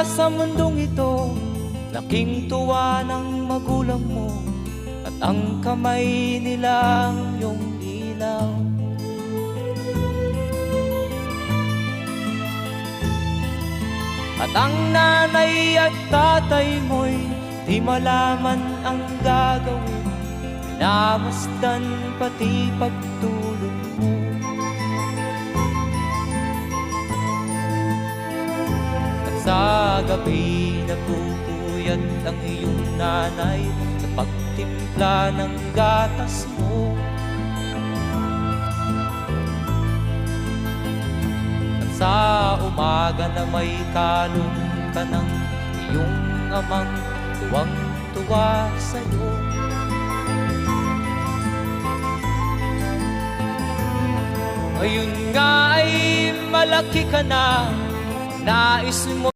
sa mundong ito, laking tuwa ng magulang mo, at ang kamay nila ang iyong ilaw. At ang nanay at tatay mo'y di malaman ang gagawin, minamasdan pati pagtulog mo. At sa gabi nagpupuyat ang iyong nanay sa pagtimpla ng gatas mo. Sa umaga na may kalong ka ng iyong amang tuwang-tuwa sa'yo. Ngayon nga ay malaki ka na, nais mo